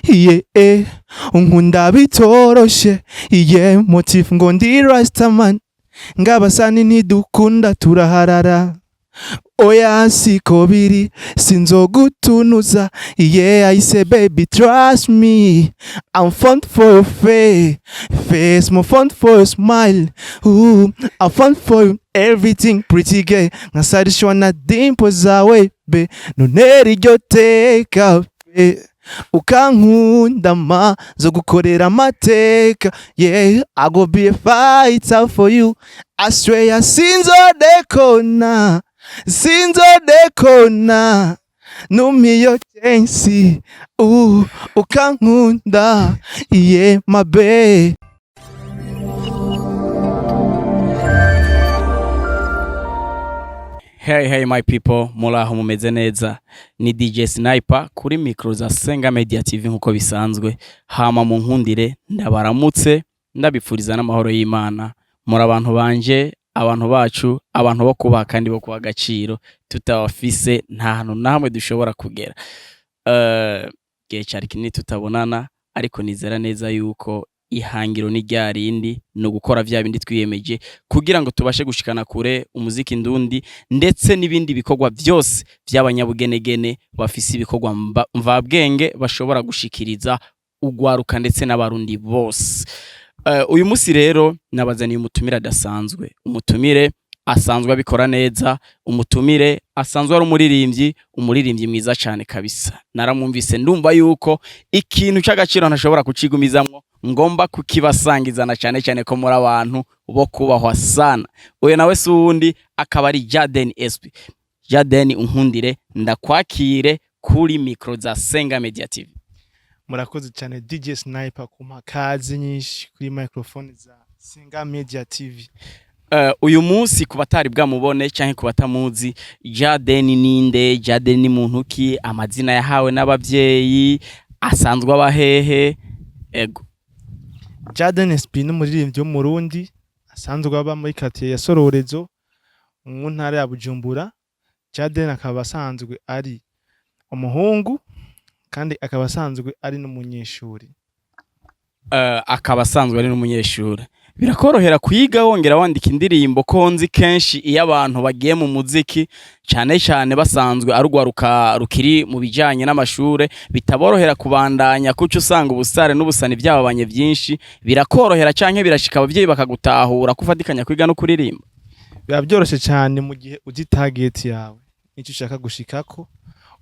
Yeah, unkunda bitoroshe. Yeah, motif ngo ndi Rastaman. Ngabasani ntidukunda turaharara. Oya siko biri sinzogutunuza. Yeah, I say baby trust me. I'm fond for your face, more fond for your smile. Ooh, I'm fond for everything pretty gay. Nkasadishwana dimpo zawe be nonera iryo teka be. Ukankunda ma zo gukorera amateka. Yeah, I go be a fighter for you. I swear sinzodekona sinzodekona numiyo chensi ukankunda yeah my babe. Hey my people, muraho mumeze neza. Ni DJ Sniper kuri micro za Senga Media TV nkuko bisanzwe. Hama mu nkundire ndabaramutse ndabipfuriza n'amahoro y'Imana. Muri abantu banje, abantu bacu, abantu bo kubaha kandi bo kuba agaciro tutawafise nta hantu namwe dushobora kugera. Gihe cyari kinini tutabonana ariko nizera neza yuko ihangiro ni ryarindi no gukora vya bindi twiyemeje kugira ngo tubashe gushikana kure umuziki ndundi ndetse n'ibindi bikorwa byose by'abanyabugenegene bafise ibikorwa mvabwenge bashobora gushikiriza ugwaruka ndetse n'abarundi bose. Uyu musi rero nabazaniye umutumire adasanzwe, umutumire asanzwe abikora neza, umutumire asanzwe ari umuririmbyi mwiza cyane kabisa. Naramwumvise ndumva yuko ikintu cy'agaciro ntashobora kucigumizamwo ngomba kukibasangizana cyane ko muri abantu bo kubahwa sana. Uyu nawe si uwundi akaba ari Jaden SP. Jaden unkundire ndakwakire kuri micro za Senga Media TV. Murakoze cyane DJ Sniper kuma kazi nyinshi kuri microphone za Senga Media TV. Uyu munsi kubatari bwamubone canke kubatamuzi, Jaden ninde? Jaden ni muntu ki? Amazina yahawe n'abavyeyi, asanzwe abahehe? Ego. Jaden SP n'umuririmbyi wo mu Burundi asanzwe aba muri quartier ya Sororezo mu ntara ya Bujumbura. Jaden akaba asanzwe ari umuhungu kandi akaba asanzwe ari n'umunyeshuri. Akaba asanzwe ari n'umunyeshuri. Birakorohera kwiga wongera wandika indirimbo konzi kenshi iyo abantu bagiye mu muziki cyane basanzwe arugwaruka rukiri mu bijanye n'amashure bitaborohera kubandanya kuco usanga ubusare n'ubusani byababanye byinshi. Birakorohera canke birashika abavyeyi bakagutahura kufatikanya kwiga no kuririmba. Biba byoroshe cyane mu gihe uzi target yawe nicyo ushaka gushikako,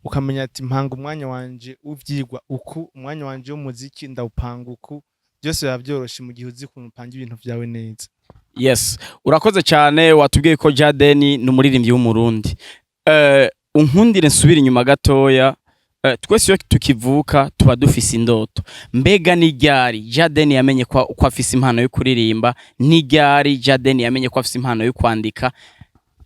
ukamenya ati mpanga umwanya wanje uvyigwa uku, umwanya wanje w'umuziki ndawupanga uku. Byose biba byoroshe mu gihe uzi kuntu upanga ibintu byawe neza. Yes, urakoze cyane. Watubwiye ko Jaden ni umuririmbyi w'umurundi. Unkundire nsubira inyuma gatoya. Twese iyo tukivuka tuba dufise indoto. Mbega ni ryari Jaden yamenye ko afise impano yo kuririmba? Ni ryari Jaden yamenye ko afise impano yo kwandika?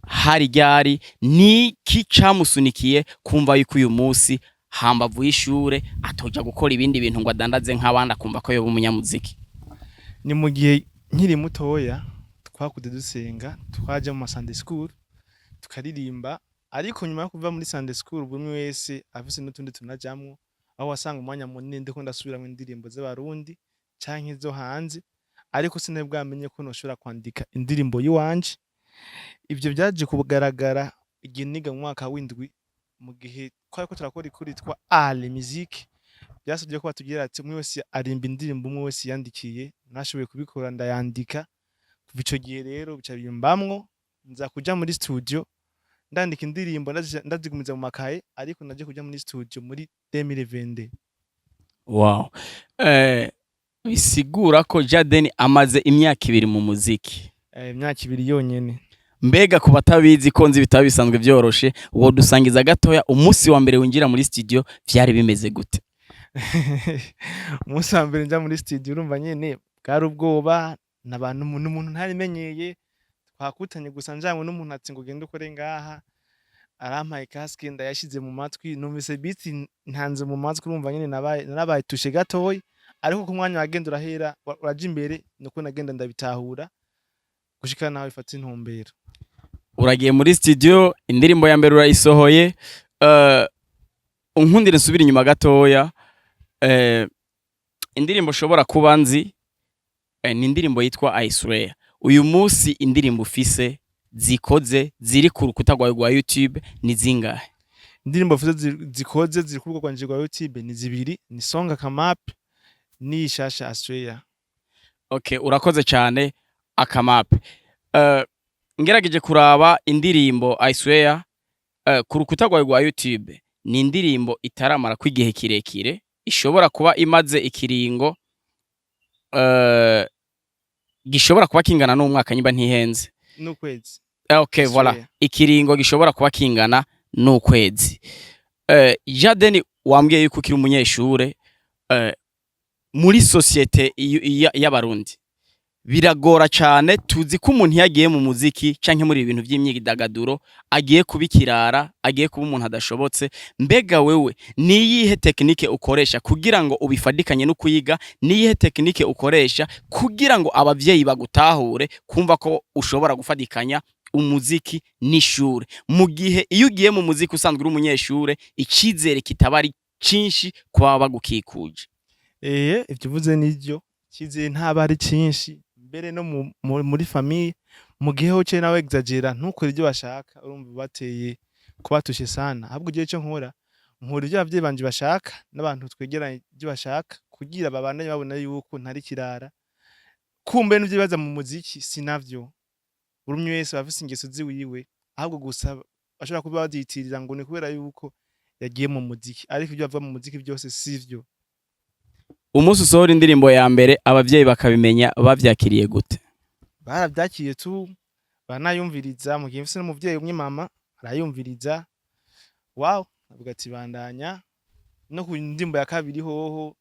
Hari ryari ni ki camusunikiye kumva yuko uyu munsi hambavu y'ishure atoja gukora ibindi bintu ngo adandaze nk'abandi akumva ko yoba umunyamuziki? Ni mu gihe nkiri mutoya twakude dusenga, twaje mu Sunday school tukaririmba, ariko nyuma yo kuva muri Sunday school bumwe wese afise n'utundi tunajamwo, aho wasanga umwanya munini ndiko ndasubira mu ndirimbo z'abarundi canke zo hanze, ariko sinabwamenye ko noshobora kwandika indirimbo yiwanje. Ivyo byaje kugaragara igihe niga mu mwaka w'indwi, mu gihe twari ko turakora ikuri twa Ale Musique. Byasabye ko batugira ati umwe wese arimba indirimbo umwe wese yandikiye, nashoboye kubikora ndayandika. Kuva ico gihe rero bica bimbamwo nza kuja muri studio ndandika indirimbo ndazigumiza mu makaye, ariko naje kuja muri studio muri 2022. Wow. Bisigura ko Jaden amaze imyaka 2 mu muziki. Imyaka 2 yonyene. Mbega ku batabizi ko nzi bitaba bisanzwe byoroshe, uwo dusangiza gatoya umunsi wa mbere winjira muri studio vyari bimeze gute? Umunsi wa mbere nja muri studio urumva nyene bwari ubwoba, n'abantu umuntu ntarimenyeye, twakutanye gusa njamwe n'umuntu ati ngo genda ukore ngaha, arampaye casque ndayashize mu matwi, numvise beat ntanze mu matwi, urumva nyene narabaye tushe gatoyi, ariko ku mwanya wagenda urahera uraje imbere nuko nagenda ndabitahura gushika nawe ifata intumbero. Uragiye muri studio, indirimbo ya mbere urayisohoye. Unkundire nsubira inyuma gatoya. eh, indirimbo ushobora kuba nzi ni indirimbo yitwa I swear. Uyu munsi indirimbo ufise zikoze ziri ku rukuta rwawe rwa YouTube ni zingahe? Indirimbo mfise zikoze ziri ku rubuga rwanje rwa YouTube ni zibiri, ni Song Akamap n'iyi shasha Australia. Okay, urakoze cyane Akamap. Ngerageje kuraba indirimbo I swear ku rukuta rwawe rwa YouTube ni indirimbo itaramara kw'igihe kirekire, ishobora kuba imaze ikiringo gishobora kuba kingana n'umwaka nyimba ntihenze. N'ukwezi. Okay, voilà. Ikiringo gishobora kuba kingana n'ukwezi. Jaden wambwiye yuko ukiri umunyeshure muri societe y'abarundi. Biragora cyane, tuzi ko umuntu yagiye mu muziki canke muri ibintu by'imyidagaduro agiye kubikirara, agiye kuba umuntu adashobotse. Mbega wewe niyihe technique ukoresha kugira ngo ubifadikanye no kuyiga? Niyihe technique ukoresha kugira ngo abavyeyi bagutahure kumva ko ushobora gufadikanya umuziki n'ishure, mu gihe iyo ugiye mu muziki usanzwe uri umunyeshure ikizere kitaba ari cinshi kwa bagukikuje? Ivyo uvuze nivyo, ikizere ntaba ari cinshi mbere no muri famille. Mu gihe hoce nawe exagera ntukore ibyo bashaka, urumva bateye kubatushe sana. Ahubwo igihe cyo nkora ibyo abavyeyi banje bashaka n'abantu twegeranye ibyo bashaka kugira babandanye babona yuko ntari kirara. Kumbe n'ivyo bibaza mu muziki sinavyo. Buri umwe wese afise ingeso ziwiwe, ahubwo gusa bashobora kuba bazitirira ngo ni kubera yuko yagiye mu muziki, ariko ibyo bava mu muziki byose sivyo. Umunsi usohora indirimbo ya mbere abavyeyi bakabimenya bavyakiriye gute? Baravyakiriye tu, banayumviriza. Mu gihe mfise n'umuvyeyi umwe mama arayumviriza, wow, avuga ati bandanya. No ku ndirimbo ya kabiri hoho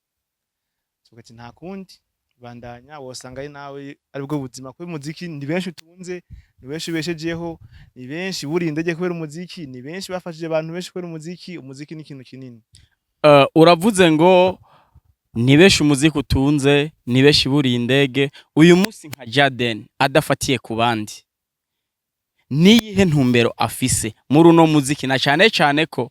tuvuga ati nta kundi bandanya, wosanga ari nawe aribwo buzima. Kuko umuziki ni benshi utunze, ni benshi ubeshejeho, ni benshi buri indege kubera umuziki, ni benshi bafashije abantu benshi kubera umuziki. Umuziki ni ikintu kinini. Uravuze ngo ni benshi umuziki utunze, ni benshi buri indege. Uyu munsi nka Jaden adafatiye ku bandi, niyihe ntumbero afise muri uno muziki? Na cyane cyane ko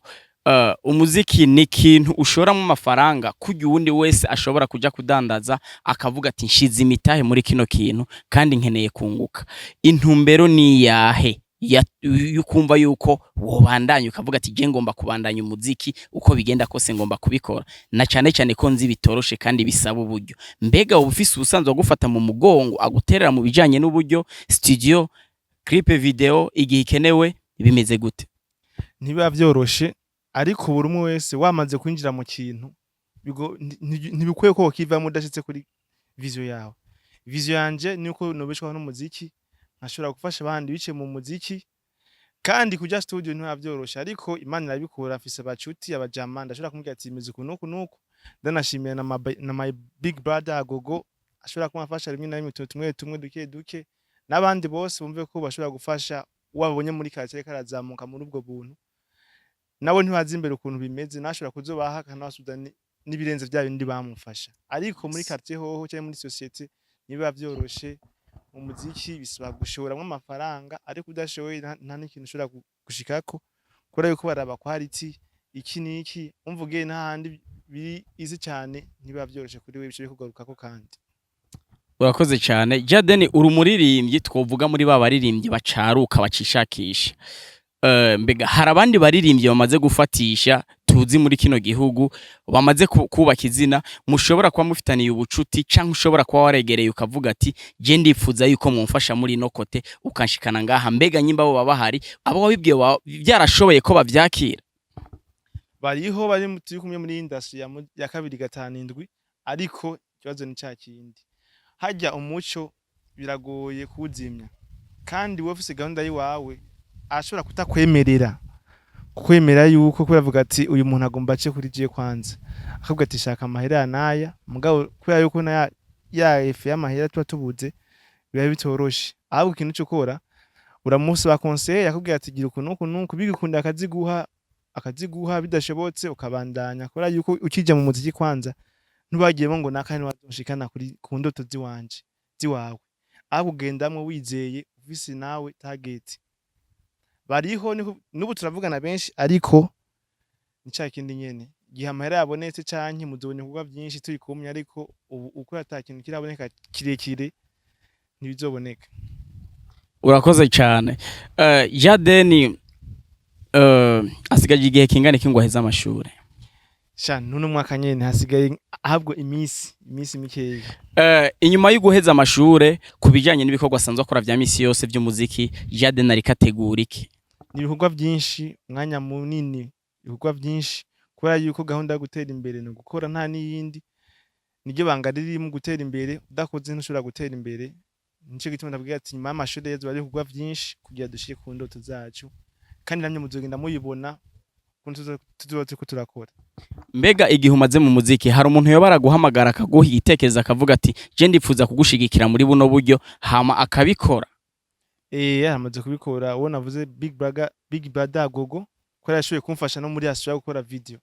umuziki ni ikintu ushoramo amafaranga kugira uwundi wese ashobora kuja kudandaza akavuga ati nshize imitahe muri kino kintu kandi nkeneye kunguka. Intumbero ni yahe yukumva yuko wobandanya ukavuga ati je ngomba kubandanya umuziki uko bigenda kose ngomba kubikora? Na cyane cyane ko nzi bitoroshe kandi bisaba uburyo. Mbega ubufise ubusanzwe gufata mu mugongo aguterera mu bijanye n'uburyo, studio, clip, video igihe ikenewe bimeze gute? Ntibiba vyoroshe, ariko buri umwe wese wamaze kwinjira mu kintu ntibikwiye ko ukivamo udashitse kuri vision yawe. Vision yanje ni uko nobeshwaho n'umuziki, nkashobora gufasha abandi biciye mu muziki. Kandi kuja studio ntibiba vyoroshe, ariko Imana irabikora. Afise abacuti, abajama, ndashobora kumubwira ati imeze uku nuku nuku. Ndanashimira na my big brother Gogo ashobora kumafasha rimwe na rimwe tumwe tumwe duke duke, n'abandi bose bumve ko bashobora gufasha wabonye muri quartier karazamuka muri ubwo buntu. Nabo ntibazi imbere ukuntu bimeze, nashobora kuzobaha kanabasubiza n'ibirenze bya bindi bamufasha. Ariko muri quartier hoho cyangwa muri societe nibiba vyoroshe. Umuziki bisaba gushoramwe amafaranga, ariko udashoboye nta n'ikintu ushobora gushikako, kubera yuko baraba quality iki niki. Umvuge n'ahandi biri izi cyane ntibiba vyoroshe kuri wewe, bice kugarukako kandi. Urakoze cyane Jaden, uri umuririmbyi twovuga muri ba baririmbyi bacaruka bacishakisha. Mbega hari abandi baririmbyi bamaze gufatisha tuzi muri kino gihugu bamaze kubaka izina, mushobora kuba mufitaniye ubucuti canke ushobora kuba waregereye ukavuga ati je ndifuza yuko mumfasha muri no kote ukanshikana ngaha? Mbega nyimba bo babahari abo wabibwiye byarashoboye ko bavyakira? Bariho bari turi kumwe muri industry ya 2-5, ariko ikibazo ni cyakindi. Hajya umuco biragoye kuwuzimya, kandi wowe ufise gahunda yiwawe ashobora kutakwemerera kwemera yuko ko yavuga ati uyu muntu agomba ace kuri je kwanza, akavuga ati shaka amahera yanaya. Mugabo kubera yuko na ya efe y'amahera tuba tubuze biba bitoroshe. Ahubwo ikintu cyo kora uramusaba conseil, yakubwira ati gira ukuntu nuko bigikunda akaziguha bidashobotse ukabandanya. Kubera yuko ukija mu muziki kwanza ntubagiyemo ngo nakane wazoshikana kuri ku ndoto ziwawe, ahubwo ugendamwe wizeye ufise nawe target. Bariho n'ubu turavugana benshi, ariko nicya kindi nyene igihe amahera yabonetse canke muzobona ibikorwa vyinshi turi kumwe, ariko ubu uko ata kintu kiraboneka kirekire ntibizoboneka. urakoze cyane. Jadeni asigaje igihe kingana iki ngo aheze amashuri? Sha nuno mwaka nyene hasigaye ahabwo imisi mikeya. Inyuma yo guheza amashure ku bijanye n'ibikorwa asanzwe akora vya misi yose vy'umuziki, Jadeni ariko ategura iki? Ni ibikorwa vyinshi, umwanya munini, ibikorwa vyinshi, kubera yuko gahunda yo gutera imbere no gukora nta n'iyindi, niryo banga riri mu gutera imbere, udakoze ntushobora gutera imbere. Nico gituma ndabwira ati nyuma y'amashure yezu bari ibikorwa vyinshi kugira dushike ku ndoto zacu, kandi namwe muzogenda muyibona kuntu tuzoba turiko turakora. Mbega igihe umaze mu muziki hari umuntu yoba araguhamagara akaguha igitekerezo akavuga ati je ndipfuza kugushigikira muri buno buryo, hama akabikora? Yaramaze kubikora, uwo navuze Big Brother Gogo, ko yashoboye kumfasha no muri Asura gukora video.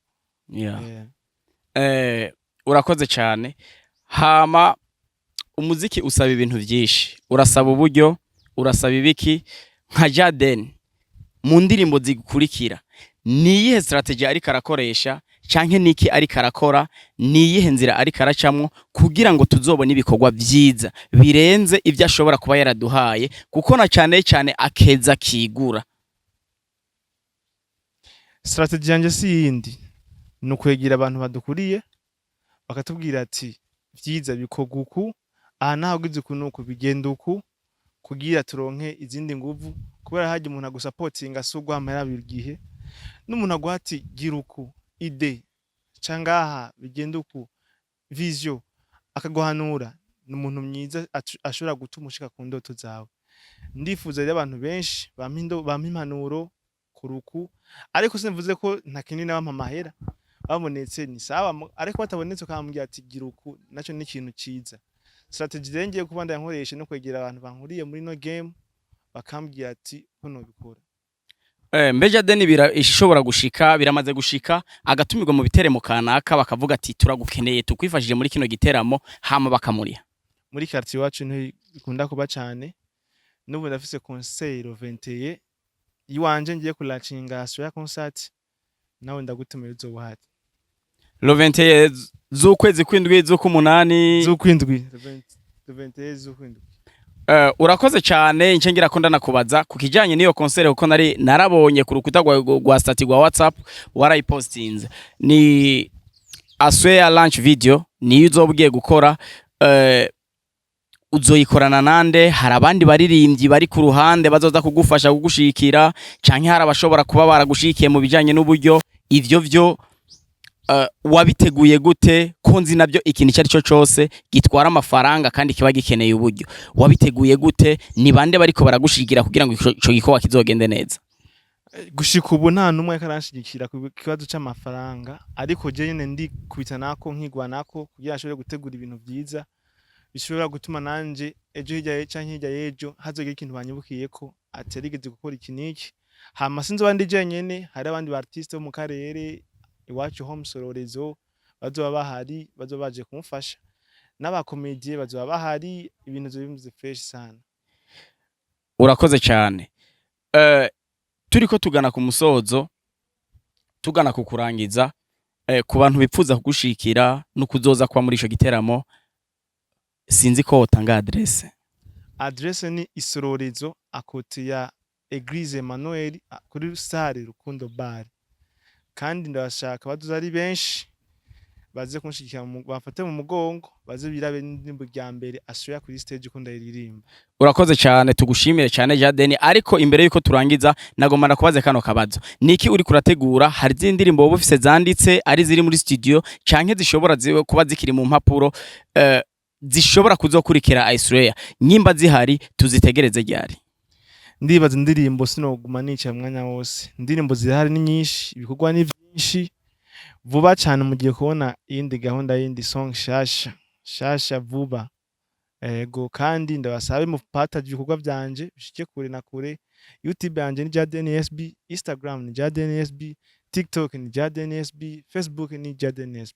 Urakoze cyane. Hama umuziki usaba ibintu vyinshi, urasaba uburyo, urasaba ibiki. Nka Jadeni mu ndirimbo zikurikira niyihe strategy ariko arakoresha canke niki ariko arakora, niyihe nzira ariko aracamwo kugira ngo tuzobone ibikorwa vyiza birenze ivyo ashobora kuba yaraduhaye, kuko na cyane cyane akeza kigura? Strategy yanje si yindi, ni ukwegera abantu badukuriye bakatubwira ati vyiza bikorwa uku, aha naho ugize ukuntu uku bigenda uku, kugira turonke izindi nguvu, kubera haje umuntu agusapotinga si uguhamara buri gihe, n'umuntu aguha ati gira uku ide cangaha bigenda uku vision, akaguhanura, ni umuntu mwiza ashobora gutuma ushika ku ndoto zawe. Ndifuza rero abantu benshi bampa impanuro kuruku, ariko simvuze ko nta kinini bampa amahera, babonetse ni sawa, ariko batabonetse ukambwira ati gira uku, naco ni ikintu ciza. Strategy rero ngiye kuba ndankoresha no kwegera abantu bankuriye muri no game, bakambwira ati hono bikora. Mbe Jadeni ishobora gushika, biramaze gushika agatumirwa mu biteremo kanaka bakavuga ati turagukeneye tukwifashije muri kino giteramo, hama bakamuriha? Muri quartier wacu ntikunda kuba cyane, n'ubu ndafise concert 21 yiwanje ngiye kulacinga Asura concert, nawe ndagutumira uzobuhari. 21 z'ukwezi kw'indwi z'ukumunani z'ukwindwi 21 z'ukwindwi. Urakoze cyane. Ince ngira ko ndanakubaza ku kijanye n'iyo concert, kuko narabonye ku rukuta rwa stati rwa WhatsApp warayipostinze, ni Asura launch video niyo uzobwiye gukora. Uzoyikorana nande? Hari abandi baririmbyi bari ku ruhande bazoza kugufasha kugushikira, canke hari abashobora kuba baragushikiye mu bijanye n'uburyo? Ivyo vyo wabiteguye gute? Ko nzi nabyo ikintu icyo ari cyo cyose gitwara amafaranga kandi kiba gikeneye uburyo. Wabiteguye gute? Ni bande bariko baragushigira kugira ngo ico gikorwa kizogende neza? Gushika ubu nta numwe karanshigikira ku kibazo c'amafaranga, ariko je nyene ndi kubita nako nkigwa nako kugira ashobore gutegura ibintu vyiza bishobora gutuma nanje ejo hirya canke hirya yejo hazogira ikintu banyibukiyeko ati yarigeze gukora iki niki. Hama sinzoba ndi jenyene, hari abandi ba artiste bo mu karere iwacu ho Musororezo bazoba bahari, bazoba baje kumufasha, n'abakomedie bazoba bahari, ibintu bimeze fresh sana. Urakoze cyane. Turiko tugana ku musozo, tugana ku kurangiza, ku bantu bipfuza kugushikira no kuzoza kwa muri ico giteramo, sinzi ko utanga adresse. Adresse ni Isororezo akote ya Eglise Emmanuel kuri Sare Rukundo Bar, kandi ndabashaka baduza ari benshi baze kunshikira, bafate mu mugongo, baze birabe n'indimbo rya mbere Asura kuri stage ko ndayiririmba. Urakoze cyane, tugushimire cyane Jadeni. Ariko imbere yuko turangiza nagomba nakubaze kano kabazo, niki uri kurategura? Hari izindi ndirimbo wowe ufise zanditse ari ziri muri studio canke zishobora kuba zikiri mu mpapuro zishobora kuzokurikira Asura? Nyimba zihari tuzitegereze ryari? Ndibaza indirimbo sinoguma nica mwanya wose, indirimbo zihari ni nyinshi, ibikorwa ni byinshi. Vuba cyane mugiye kubona iyindi gahunda y'indi song shasha vuba. Ego, kandi ndabasabe mu patage ibikorwa byanje bishike kure na kure. YouTube yanje ni Jadeni SB, Instagram ni Jadeni SB, TikTok ni Jadeni SB, Facebook ni Jadeni SB.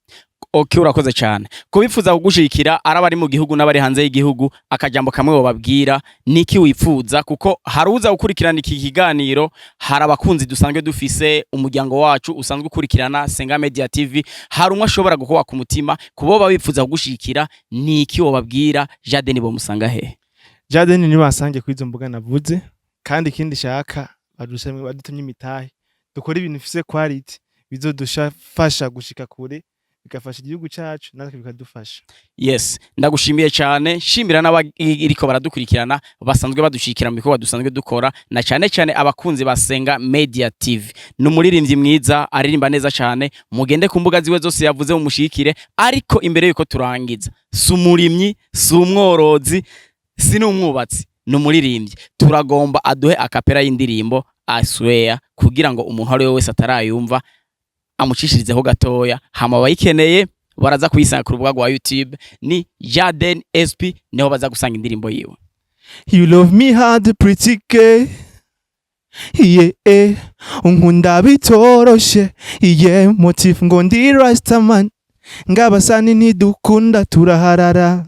Okay, urakoze cyane. Kubifuza kugushikira araba ari mu gihugu n'abari hanze y'igihugu, akajambo kamwe wobabwira niki wifuza, kuko haruza gukurikirana iki kiganiro, hari abakunzi dusanzwe dufise, umuryango wacu usanzwe ukurikirana Senga Media TV, hari umwe ashobora gukowa ku mutima, kubo babifuza kugushikira niki wobabwira. Jaden bo musanga he? Jaden ni basange kwizo mbuga navuze, kandi ikindi shaka badutumye imitahe dukora ibintu bifise quality bizodufasha gushika kure, bigafasha igihugu cyacu natwe bikadufasha. Yes, ndagushimiye cyane, shimira n'abiriko baradukurikirana basanzwe badushikira mu bikorwa dusanzwe dukora, na cyane cyane abakunzi basenga Media TV. Numuririmbyi mwiza, aririmba neza cyane, mugende ku mbuga ziwe zose yavuze mu mushikire. Ariko imbere yuko turangiza, sumurimyi, sumworozi, sinumwubatsi, numuririmbyi, turagomba aduhe akapera y'indirimbo I swear, kugira ngo umuntu ari wese atarayumva amucishirizeho gatoya, hama bayikeneye baraza kuyisanga ku rubuga rwa YouTube ni Jaden SP, niho baza gusanga indirimbo yiwe. You love me hard pretty girl, yeah, unkunda bitoroshe, yeah, motif ngo ndi Rastaman, ngabasani ntidukunda turaharara,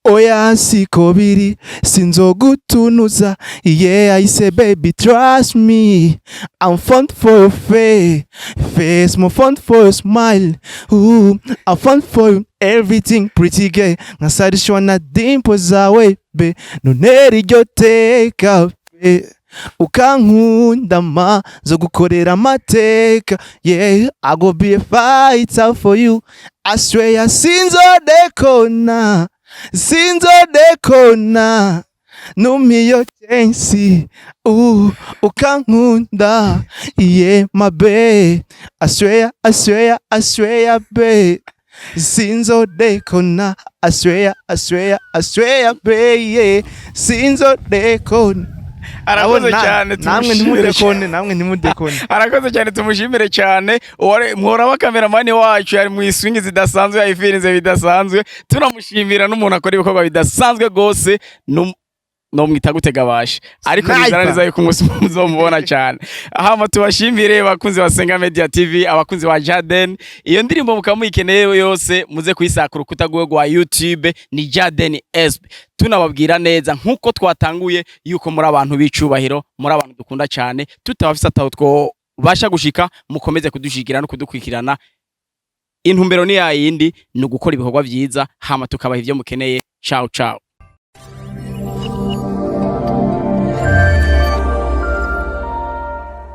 oya siko biri sinzogutunuza, yeah, I say baby trust me, I'm fond for your face, more fond for your smile, ooh, I'm fond for everything pretty girl, ngasarishwa na dimpo zawe be, nonera iryo teka be, ukankunda ma zo gukorera amateka, yeah, I go be a fighter for you, I swear sinzodekona numiyo chensi, ukankunda, yeah, my babe, I swear babe, sinzodekona, I swear babe, yeah, sinzodekona. Arakoze cyane, namwe nimudekone. Arakoze cyane, tumushimire cyane. Mwora wa cameraman wacu yari mu swing zidasanzwe, yayifirinze bidasanzwe, tunamushimira n'umuntu akora ibikorwa bidasanzwe gose, no mwita gutega bashi, ariko nizara neza yuko umunsi muzomubona cyane. Hama tubashimire bakunzi ba Senga Media TV, abakunzi ba Jaden. Iyo ndirimbo mukamuyikeneye yose muze kuyisaka urukuta rwa YouTube ni Jaden SP. Tunababwira neza nkuko twatanguye yuko muri abantu bicubahiro, muri abantu dukunda cyane, tutabafisa ataho two basha gushika, mukomeze kudushikira no kudukwikirana. Intumbero ni yayindi, no gukora ibikorwa byiza, hama tukabaha ivyo mukeneye. Ciao ciao.